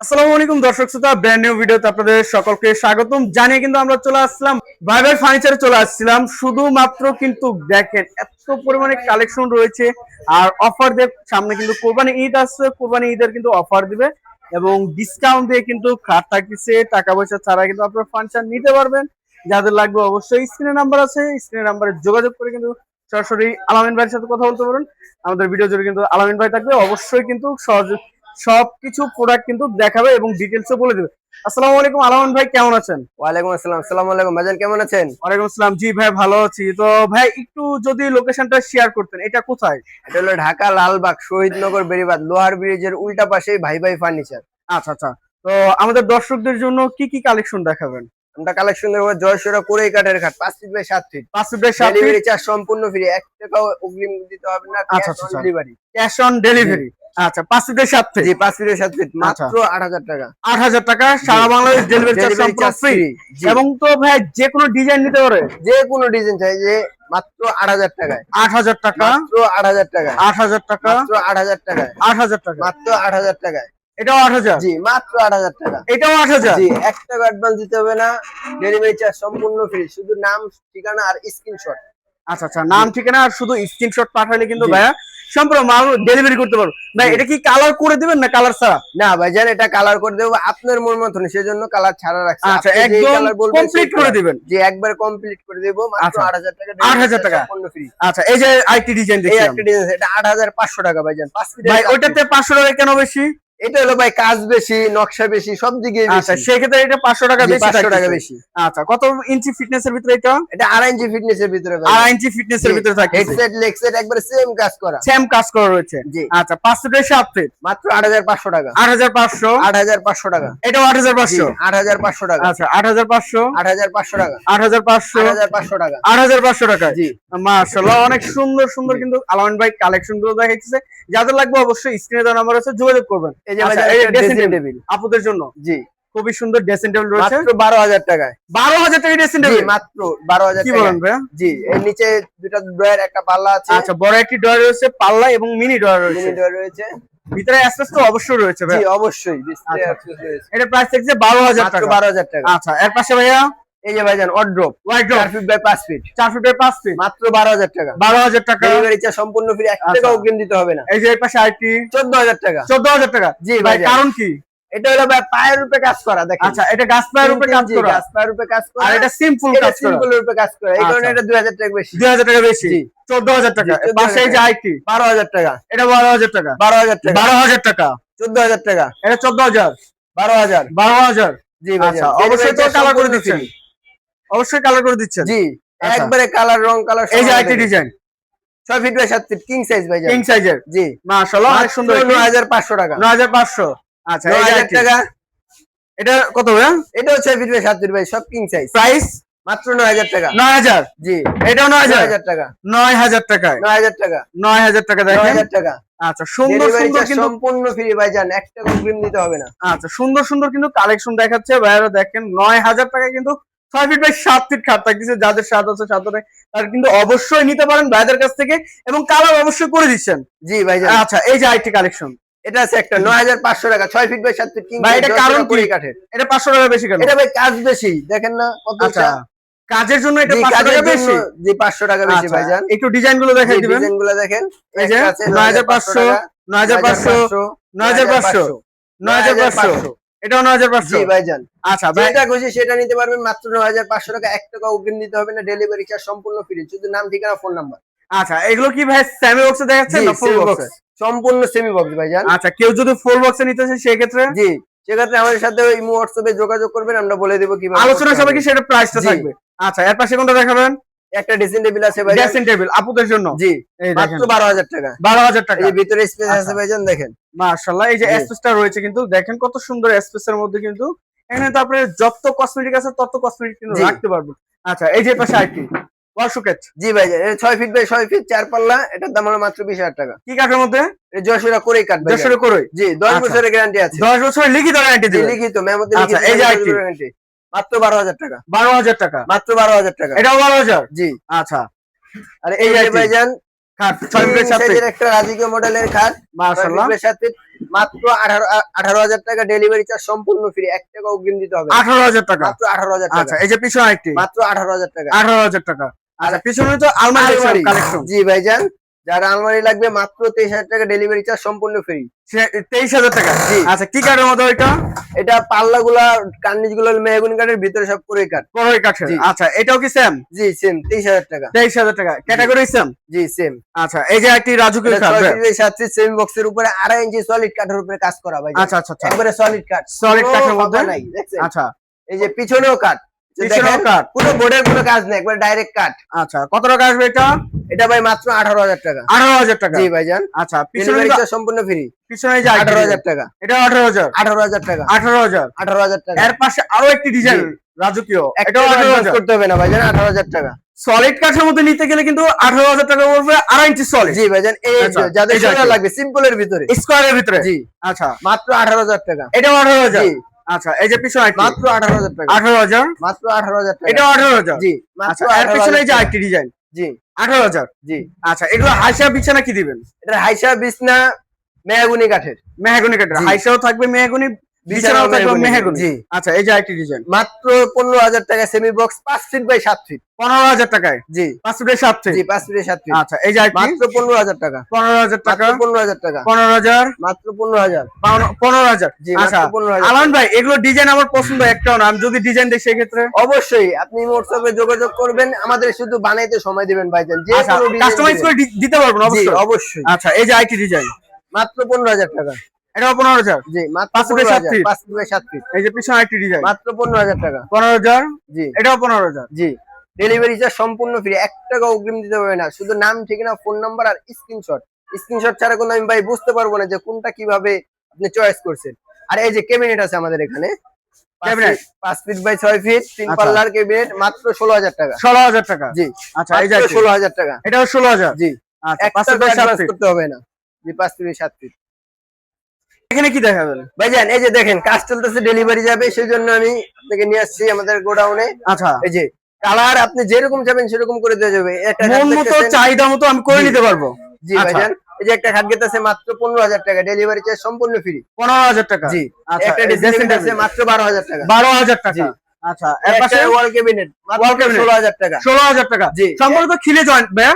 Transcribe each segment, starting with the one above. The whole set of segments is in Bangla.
আসসালামু আলাইকুম দর্শক শ্রোতা, ব্র্যান্ড নিউ ভিডিওতে আপনাদের সকলকে স্বাগতম জানিয়ে কিন্তু আমরা চলে আসলাম ভাই ভাই ফার্নিচারে চলে আসছিলাম। শুধুমাত্র কিন্তু দেখেন এত পরিমাণে কালেকশন রয়েছে আর অফার দিয়ে সামনে কিন্তু কোরবানি ঈদ আসছে, কোরবানি ঈদের কিন্তু অফার দিবে এবং ডিসকাউন্ট দিয়ে কিন্তু খাট থাকতেছে, টাকা পয়সা ছাড়া কিন্তু আপনারা ফার্নিচার নিতে পারবেন। যাদের লাগবে অবশ্যই স্ক্রিনে নাম্বার আছে, স্ক্রিনে নাম্বারে যোগাযোগ করে কিন্তু সরাসরি আলামিন ভাইয়ের সাথে কথা বলতে পারেন। আমাদের ভিডিও জুড়ে কিন্তু আলামিন ভাই থাকবে, অবশ্যই কিন্তু সবকিছু প্রোডাক্ট কিন্তু দেখাবে এবং ডিটেলসও বলে দেবে। আসসালামু আলাইকুম আলামিন ভাই, কেমন আছেন? ওয়ালাইকুম আসসালাম। আসসালামু আলাইকুম ভাইজান, কেমন আছেন? ওয়ালাইকুম আসসালাম। জি ভাই, ভালো আছি। তো ভাই একটু যদি লোকেশনটা শেয়ার করতেন, এটা কোথায়? এটা হলো ঢাকা লালবাগ শহীদনগর বেড়িবাঁধ লোহার ব্রিজের উল্টা পাশেই ভাই ভাই ফার্নিচার। আচ্ছা আচ্ছা। তো আমাদের দর্শকদের জন্য কি কি কালেকশন দেখাবেন? আমরা কালেকশন দেবো জয়সুরা কোরেই কাঠের খাট 5 feet by 7 feet. 5 feet by 7 feet. Delivery charge সম্পূর্ণ ফ্রি, 1 টাকাও অগ্রিম দিতে হবে না। আচ্ছা ক্যাশ অন আচ্ছা, ডেলিভারি। Cash on delivery. আচ্ছা, 5 ফিট বাই 7 ফিট। জি 5 ফিট বাই 7 ফিট আচ্ছা, মাত্র 8000 টাকা। 8000 টাকা সারা বাংলাদেশ ডেলিভারি চার্জ সম্পূর্ণ ফ্রি। এবং তো ভাই যে কোনো ডিজাইন নিতে পারে, যে কোনো ডিজাইন চাই যে মাত্র 8000 টাকায়। 8000 টাকা, মাত্র 8000 টাকায়। 8000 টাকা, মাত্র 8000 টাকায়। 8000 টাকা, মাত্র 8000 টাকায়। এটাও 8000। জি মাত্র 8000 টাকা। এটাও 8000। জি 1 টাকা অ্যাডভান্স দিতে হবে না, ডেলিভারি চার্জ সম্পূর্ণ ফ্রি, শুধু নাম ঠিকানা আর স্ক্রিনশট। আচ্ছা আচ্ছা, নাম ঠিকানা আর শুধু স্ক্রিনশট পাঠালে কিন্তু ভাইয়া সম্পূর্ণ মাল ডেলিভারি করতে পারবো। ভাই এটা কি কালার করে দিবেন না কালার ছাড়া? না ভাইজান, এটা কালার করে দেবো আপনার মন মতন, সেজন্য কালার ছাড়া রাখছি। আচ্ছা, একদম কমপ্লিট করে দিবেন। জি একবার কমপ্লিট করে দেব মাত্র 8000 টাকা। 8000 টাকা সম্পূর্ণ ফ্রি। আচ্ছা, এই যে আইটি ডিজাইন এই দেখছিলাম, একটা ডিজাইন, এটা 8500 টাকা ভাইজান। 5 ফিট ভাই ওইটাতে 500 টাকা কেন বেশি? এটা হলো ভাই কাজ বেশি, নকশা বেশি, সব দিকে আচ্ছা, বেশি। সেই ক্ষেত্রে এটা 500 টাকা বেশি 500 টাকা থাকতেছে। বেশি। আচ্ছা, কত ইঞ্চি ফিটনেসের ভিতরে এটা? এটা 2.5 ইঞ্চি ফিটনেসের ভিতরে ভাই। 2.5 ইঞ্চি ফিটনেসের ভিতরে থাকতেছে। হেডসেট লেগসেট একবার সেম কাজ করা। সেম কাজ করা রয়েছে। জি। আচ্ছা, 5 ফিটের 7 ফিট মাত্র 8500 টাকা। 8500। 8500 টাকা। এটাও 8500। 8500 টাকা। আচ্ছা, 8500, 8500 টাকা। 8500, 8500 টাকা। 8500 টাকা। জি মাশাআল্লাহ, অনেক সুন্দর সুন্দর কিন্তু আলামিন ভাই কালেকশন গুলো দেখাইতেছে। যাদের লাগবে অবশ্যই স্ক্রিনে দেওয়া নাম্বার আছে, যোগাযোগ করবেন। এই যে আচ্ছা, ভাই এই ড্রেসিং ড্রেসিং টেবিল। আপুদের জন্য জি খুবই সুন্দর ড্রেসিং টেবিল রয়েছে মাত্র 12000 টাকায়। 12000 টাকা ড্রেসিং জি টেবিল। মাত্র 12000 কি টাকা। বলেন ভাইয়া? জি এর নিচে দুটো ড্রয়ার, একটা পাল্লা আছে। আচ্ছা, বড় একটি ড্রয়ার রয়েছে, পাল্লা এবং মিনি ড্রয়ার রয়েছে। মিনি ড্রয়ার রয়েছে। ভিতরে অ্যাসেস তো অবশ্যই রয়েছে জি ভাই। অবশ্যই ডিসপ্লে আচ্ছা, অ্যাক্সেস রয়েছে। এটা প্রাইস থাকছে 12000 মাত্র টাকা। 12000 টাকা। আচ্ছা, এর পাশে ভাইয়া এই যে ভাইজান wardrobe wardrobe 4 feet by 5 feet 4 feet by 5 feet মাত্র 12000 টাকা। 12000 টাকা। ডেলিভারি চার্জ সম্পূর্ণ ফ্রি, 1 টাকা আচ্ছা। অগ্রিম দিতে হবে না। এই যে এর পাশে আইটি 14000 টাকা। 14000 টাকা। জি ভাই ভাইজান। কারণ কি? এটা হলো ভাই পায়ের উপরে কাজ করা, দেখেন। আচ্ছা, এটা গাছ পায়ের উপরে কাজ জি, করা গাছ পায়ের উপরে কাজ করা। আর এটা সিম্পল এটা কাজ করা। সিম্পল উপরে কাজ করা, এই কারণে আচ্ছা। এটা 2000 টাকা বেশি। 2000 টাকা বেশি। জি। 14000 টাকা। জি, 14000 পাশে এই যে আইটি 12000 টাকা। এটা 12000 টাকা। 12000 টাকা। 12000 টাকা। 14000 টাকা। এটা 14000। 12000। 12000। জি ভাইজান। আচ্ছা, অবশ্যই তো ডেলিভারি কালার করে সম্পূর্ণ দিচ্ছেন। ফ্রি। অবশ্যই কালার করে দিচ্ছেন। জি আচ্ছা। একবারে কালার রং কালার এই যে আইটি design 6 feet by 7 feet king size ভাইজান। কিং সাইজের। জি মাশাআল্লাহ, অনেক সুন্দর। 9500 টাকা। 9500। আচ্ছা, এই যে 9000 আইটি টাকা। এটা কত ভাইয়া? এটাও 6 ফিট বাই 7 ফিট ভাই, সব কিং সাইজ। প্রাইস মাত্র 9000 টাকা। 9000। জি এটাও 9000। 9000 টাকা। 9000 টাকায়। 9000 টাকা। 9000 টাকা দেখেন। 9000 টাকা। আচ্ছা, সুন্দর ডেলিভারি সুন্দর চার্জ কিন্তু সম্পূর্ণ ফ্রি ভাইজান, 1 টাকা অগ্রিম দিতে হবে না। আচ্ছা, সুন্দর সুন্দর কিন্তু কালেকশন দেখাচ্ছে ভাইয়ারা। দেখেন 9000 টাকায় কিন্তু 6 ফিট বাই 7 ফিট খাট থাকতেছে। যাদের স্বাদ আছে সাথে তার কিন্তু অবশ্যই নিতে পারেন ভাইদের কাছ থেকে এবং কালার অবশ্যই করে দিচ্ছেন। জি ভাইজান। আচ্ছা, এই যে আইটি কালেকশন এটা আছে একটা 9500 টাকা, 6 ফিট বাই 7 ফিট কিং ভাই, সাইজ। এটা কারণ কি? কাঠের। এটা 500 টাকা বেশি কেন? এটা ভাই কাজ বেশি, দেখেন না কত আচ্ছা, কাজের জন্য এটা জি 500 কাজের টাকা জন্য বেশি। জি 500 টাকা বেশি আচ্ছা, ভাইজান। একটু ডিজাইন গুলো দেখাই দিবেন। ডিজাইনগুলো দেখেন। এই যে একটা আছে 9500, 9500, 9500, 9500। এটাও 9500। জি ভাইজান। আচ্ছা ভাই, যেটা খুশি সেটা নিতে পারবেন মাত্র 9500 টাকা, 1 টাকা অগ্রিম দিতে হবে না, ডেলিভারি চার্জ সম্পূর্ণ ফ্রি, শুধু নাম ঠিকানা ফোন নাম্বার। আচ্ছা, এগুলো কি ভাই সেমি বক্সে দেখাচ্ছেন জি না ফুল সেমি বক্সে? বক্স, সম্পূর্ণ সেমি বক্স ভাইজান। আচ্ছা, কেউ যদি ফুল বক্সে নিতে চায় সেই ক্ষেত্রে জি সেক্ষেত্রে আমাদের সাথে ইমো হোয়াটসঅ্যাপে যোগাযোগ করবেন, আমরা বলে দেব কিভাবে আলোচনা করতে সবাই হবে। কি সেটা প্রাইসটা জি। থাকবে। আচ্ছা, এর পাশে কোনটা দেখাবেন? একটা ড্রেসিং টেবিল আছে ভাইজান। ড্রেসিং টেবিল আপুদের জন্য। জি এই দেখেন মাত্র 12000 টাকা। 12000 টাকা। এই যে ভিতরে স্পেস আছে আচ্ছা। ভাইজান, দেখেন। মাশাআল্লাহ, এই যে জি। স্পেসটা রয়েছে কিন্তু দেখেন কত সুন্দর স্পেসের মধ্যে কিন্তু এখানে তো আপনি যত কসমেটিক আছে তত কসমেটিক কিন্তু জি। রাখতে পারবেন। আচ্ছা, এই যে পাশে আইটি ওয়াল শোকেস জি ভাইজান, এটা 6 ফিট বাই 6 ফিট 4 পাল্লা, এটার দাম হলো মাত্র 20000 টাকা। কি কাঠের মধ্যে? এটা যশোরা করেই কাট ভাইজান। 150 করে। জি 10 আচ্ছা। বছরের গ্যারান্টি আছে। 10 বছরের লিখিত গ্যারান্টি জি দিবেন। লিখিত মেমোতে আচ্ছা, লিখিত এই যে 10 আইটি। বছরের গ্যারান্টি মাত্র 12000 টাকা। 12000 টাকা। মাত্র 12000 টাকা। এটাও 12000। জি আচ্ছা, আর এই এই যে আইটি। ভাইজান খাট 6 ফিটের 7 ফিট সাইজের একটা রাজকীয় মডেলের খাট মাশাআল্লাহ 7 ফিট মাত্র 18,000 টাকা, ডেলিভারি চার্জ সম্পূর্ণ ফ্রি, 1 টাকা অগ্রিম দিতে হবে। 18,000 টাকা মাত্র 18,000 টাকা। আচ্ছা এই যে পিছনে আরেকটি মাত্র 18,000 টাকা। 18,000 টাকা। আচ্ছা পিছনে তো আলমারি আলমারি কালেকশন জি ভাইজান, যারা আলমারি লাগবে মাত্র 23,000 টাকা, ডেলিভারি চার্জ সম্পূর্ণ ফ্রি। 23,000 টাকা। জি। আচ্ছা কি কাঠের মধ্যে এটা? এটা পাল্লাগুলা কার্নিশ গুলো মেহগুনি কাঠের, ভিতরে সব করে কাঠ। করই কাঠের। জি। আচ্ছা এটাও কি সেম? জি সেম 23,000 টাকা। 23,000 টাকা ক্যাটাগরি সেম। জি সেম। আচ্ছা এই যে একটি রাজকীয় খাট। 6 ফিট 7 ফিট সেমি বক্সের উপরে 2.5 ইঞ্চি সলিড কাঠের উপরে কাজ করা ভাই। আচ্ছা আচ্ছা আচ্ছা একবারে সলিড কাঠ, সলিড কোনো কাঠের মধ্যে ফাঁকা নাই, দেখছেন? আচ্ছা এই যে পিছনেও কাঠ, পিছনেও দেখেন, কাঠ। কোনো বোর্ডের কোনো কাজ নেই, একবারে ডাইরেক্ট কাঠ। আচ্ছা কত টাকা আসবে এটা? এটা ভাই মাত্র 18,000 টাকা। 18,000 টাকা। জি ভাইজান, আচ্ছা পিছনে ডেলিভারি চার্জ সম্পূর্ণ ফ্রি। পিছনে এই যে 18,000 টাকা। এটা 18,000 18,000 টাকা। 18,000 18,000 টাকা। এর পাশে আরো একটি ডিজাইন জি। রাজকীয়, একটা এটাও অ্যাডভান্স 18,000 করতে হবে না ভাইজান, 18,000 টাকা। সলিড কাঠের মধ্যে নিতে গেলে কিন্তু 18,000 টাকা পড়বে, 2.5 ইঞ্চি সলিড জি ভাইজান, এই আচ্ছা, যাদের এই যে সোনা লাগবে সিম্পলের ভিতরে, স্কয়ারের ভিতরে। জি আচ্ছা মাত্র 18,000 টাকা। এটাও 18,000। জি আচ্ছা এই যে পিছনে একটি মাত্র 18,000 টাকা। 18,000 মাত্র 18,000 টাকা। এটাও 18,000। জি মাত্র আচ্ছা এর পিছনে এই যে 18,000 আরেকটি ডিজাইন জি 18,000। জি। আচ্ছা এগুলো হাইসা বিছানা কি দিবেন? এটা হাইসা বিছনা মেহগুনি কাঠের, মেহগনি কাঠের। জি। হাইসাও থাকবে মেহগনি, বিছানাও থাকবে মেহগনি। জি। আচ্ছা এই যে আরেকটি ডিজাইন মাত্র 15,000 টাকা, semi box 5 feet by 7 feet. 15,000 টাকায় জি 5 ফিটের 7 ফিট। জি 5 ফিট 7 ফিট। আচ্ছা এই যে আরেকটি মাত্র 15,000 টাকা। 15,000 টাকা। মাত্র 15,000 টাকা। 15,000 মাত্র 15,000। 15,000। জি মাত্র আচ্ছা 15,000। আলান ভাই এগুলো ডিজাইন আমার পছন্দ একটাও না, আমি যদি ডিজাইন দেখি সেক্ষেত্রে অবশ্যই আপনি হোয়াটসঅ্যাপে যোগাযোগ করবেন, আমাদের শুধু বানাইতে সময় দিবেন ভাইজান, যে আচ্ছা কোনো ডিজাইন কাস্টমাইজ করে দিতে পারবেন জি অবশ্যই। অবশ্যই। আচ্ছা এই যে আরেকটি ডিজাইন মাত্র 15,000 টাকা। এটাও 15,000। জি মাত্র 5 ফিটের 7 15,000। ফিট। 5 feet by 7 feet. এই যে পিছনে আরেকটি ডিজাইন মাত্র 15,000 টাকা। 15,000। জি এটাও 15,000। জি। ডেলিভারি চার্জ সম্পূর্ণ ফ্রি, 1 টাকা অগ্রিম দিতে হবে না, শুধু নাম, ঠিকানা, ফোন নাম্বার আর স্ক্রিনশট। স্ক্রিনশট ছাড়া কোনো আমি ভাই বুঝতে পারবো না যে কোনটা কিভাবে আপনি চয়েস করছেন। আর এই যে ক্যাবিনেট আছে আমাদের এখানে, ক্যাবিনেট 5 ফিট বাই 6 ফিট 3 আচ্ছা। পাল্লার ক্যাবিনেট, মাত্র 16,000 টাকা। 16,000 টাকা। জি আচ্ছা এই যে মাত্র আরেকটি। 16,000 টাকা। এটাও 16,000। জি আচ্ছা 1 5 টাকা ফিট বাই 7 অ্যাডভান্স ফিট। করতে হবে না। জি 5 ফিট 7 ফিট। এখানে কি দেখাবেন? ভাইজান এই যে দেখেন কাজ চলতেছে, ডেলিভারি যাবে, সেই জন্য আমি আপনাকে নিয়ে আসছি আমাদের গোডাউনে। আচ্ছা এই যে কালার আপনি যেরকম চাবেন সেরকম করে দেওয়া যাবে। একটা মন মতো চাহিদা মতো আমি করে জি। নিতে পারবো। জি আচ্ছা, ভাইজান, এই যে একটা খাট গেট আছে মাত্র 15,000 টাকা, ডেলিভারি চার্জ সম্পূর্ণ ফ্রি। 15,000 টাকা। জি আচ্ছা একটা এই ড্রেসিং dressing আছে table মাত্র 12,000 টাকা। 12,000 টাকা। জি। আচ্ছা এর একটা পাশে ওয়াল ক্যাবিনেট মাত্র Wall cabinet 16,000 টাকা। 16,000 টাকা। জি। সম্পূর্ণ তো খিলে জয়েন্ট ভাইয়া।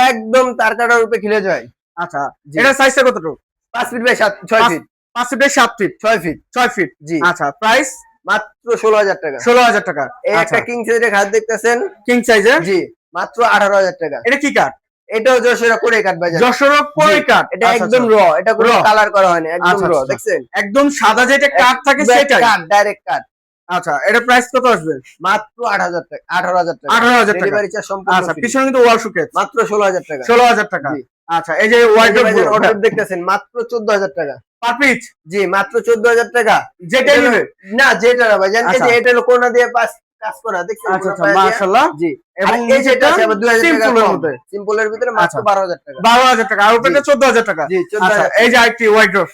একদম তার কাটার রূপে খিলে যায়। আচ্ছা জি। এটা সাইজটা কতটুকু? 5 ফিট বাই 6 ফিট। 5 ফিটের 7 ফিট। 6 ফিট। 6 ফিট। জি আচ্ছা প্রাইস মাত্র 16,000 টাকা। 16,000 টাকা। এই আচ্ছা একটা কিং সাইজের খাট দেখতেছেন, কিং সাইজের। জি মাত্র 18,000 টাকা। এটা কি কাঠ? এটাও যশোরা করে কাট ভাইজান। যশোর কোই জি, কাঠ। এটা আচ্ছা, একদম আচ্ছা। র, এটা কোনো Raw। কালার করা হয়নি, একদম আচ্ছা, র, আচ্ছা। দেখছেন? একদম সাদা যেটা কাঠ থাকে সেটাই। কাট, ডাইরেক্ট কাট। আচ্ছা এটা প্রাইস কত আসবে? মাত্র 8,000 টাকা। 18,000 টাকা। 18,000 টাকা। ডেলিভারি চার্জ সম্পূর্ণ আচ্ছা ফ্রি। পিছনে কিন্তু ওয়াল শোকেস মাত্র 16,000 টাকা। 16,000 টাকা। জি। আচ্ছা এই যে এই যে ওয়াইড্রোব ভাইজান গুলো অর্ডার দেখতেছেন মাত্র 14,000 টাকা। পার পিস জি মাত্র 14,000 টাকা। যেটাই এটা নেবে। না যেটা না ভাইজান, এই আচ্ছা। যে এটা হলো কোনা দিয়ে কাজ করা, দেখছেন? আচ্ছা কোনা আচ্ছা পায়া দিয়ে। মাশাআল্লাহ। জি এবং এবং এই যেটা আছে আবার 2,000 টাকা সিম্পলের কম। মধ্যে সিম্পলের ভিতরে মাত্র আচ্ছা। 12,000 টাকা। 12,000 টাকা আর ওটা জি। 14,000 টাকা। জি, 14,000 আচ্ছা এই যে আরেকটি ওয়াইড্রোব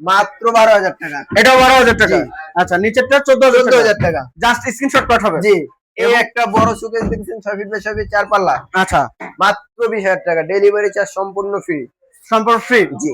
মাত্র 12,000 টাকা। এটাও 12,000 টাকা। জি। আচ্ছা নিচেরটা 14,000 14,000 টাকা। জাস্ট স্ক্রিনশট পাঠাবে। জি এই একটা বড় সুকেস দেখছেন 6 ফিট বাই 6 ফিট 4 পাল্লা, আচ্ছা মাত্র 20,000 টাকা। ডেলিভারি চার্জ সম্পূর্ণ ফ্রি। সম্পূর্ণ ফ্রি। জি।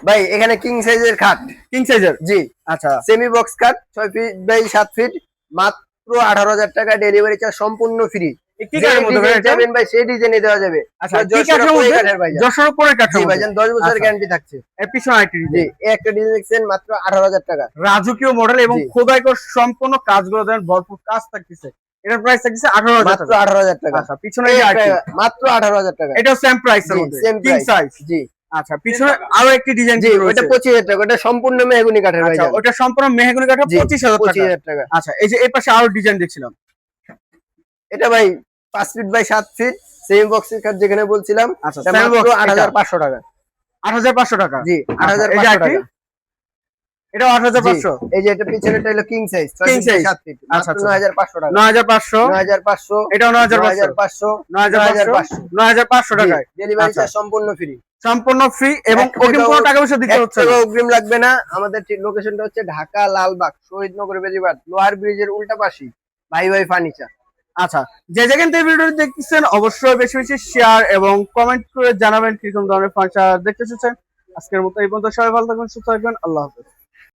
ভাই এখানে কিং সাইজের খাট, কিং সাইজের। জি আচ্ছা সেমি বক্স খাট 6 ফিট বাই 7 ফিট, মাত্র 18,000 টাকা। ডেলিভারি চার্জ সম্পূর্ণ ফ্রি। কি কাঠের মধ্যে ভাই এটা? যাবেন ভাই সেই ডিজাইনে দেওয়া যাবে। আচ্ছা কি যশোর কাঠের কোই মধ্যে? কাঠের ভাইজান। যশোর কোই কাঠের জি মধ্যে। ভাইজান 10 বছরের আচ্ছা। গ্যারান্টি থাকছে। এর পিছনে আরেকটি জি ডিজাইন এই একটা ডিজাইন দেখছেন মাত্র 18,000 টাকা। রাজকীয় মডেল এবং জি। খোদাই করে সম্পূর্ণ কাজগুলো দেন, ভরপুর কাজ থাকতেছে। এটার প্রাইস থাকছে 18,000 মাত্র টাকা। 18,000 টাকা। আচ্ছা পিছনে এই এই যে একটা আরেকটি। মাত্র 18,000 টাকা। এটাও সেম প্রাইসের জি মধ্যে সেম কিং প্রাইস। সাইজ। জি আচ্ছা পিছনে আরো একটি ডিজাইন জি রয়েছে। ওটা 25,000 টাকা, ওটা সম্পূর্ণ মেহগনি কাঠের আচ্ছা ভাইজান। ওটা সম্পূর্ণ মেহগনি কাঠের জি, 25,000 টাকা। 25,000 টাকা। আচ্ছা এই যে এই পাশে আরো ডিজাইন দেখছিলাম। এটা ভাই 5 ফিট বাই 7 ফিট সেমি বক্সের কাঠ যেখানে বলছিলাম, আচ্ছা এটা same মাত্র box এটা। 8,500 টাকা। 8,500 টাকা। জি আচ্ছা, এই যে 8,500 আরেকটি? টাকা। এটাও জি, 8,500। এই যে এটা পিছনেরটা হলো king size 6 King feet by size। 7 feet, আচ্ছা, মাত্র আচ্ছা। 9,500 টাকা। 9,500। 9,500, এটাও 9,500। 9,500, 9,500। 9,500 টাকায়। ডেলিভারি আচ্ছা। চার্জ সম্পূর্ণ ফ্রি। সম্পূর্ণ ফ্রি এবং এক অগ্রিম কোনো টাকা পয়সা দিতে হচ্ছে না। অগ্রিম লাগবে না। আমাদের ঠিক লোকেশনটা হচ্ছে ঢাকা লালবাগ শহীদনগর বেরিবাদ লোহার ব্রিজের উল্টা পাশে ভাই ভাই ফার্নিচার। আচ্ছা, যে যেখান থেকে ভিডিওটি দেখতেছেন অবশ্যই বেশি বেশি শেয়ার এবং কমেন্ট করে জানাবেন কিরকম ধরনের ফার্নিচার দেখতে চাচ্ছেন। আজকের মতো এই পর্যন্ত, সবাই ভালো থাকবেন, সুস্থ থাকবেন, আল্লাহ হাফেজ।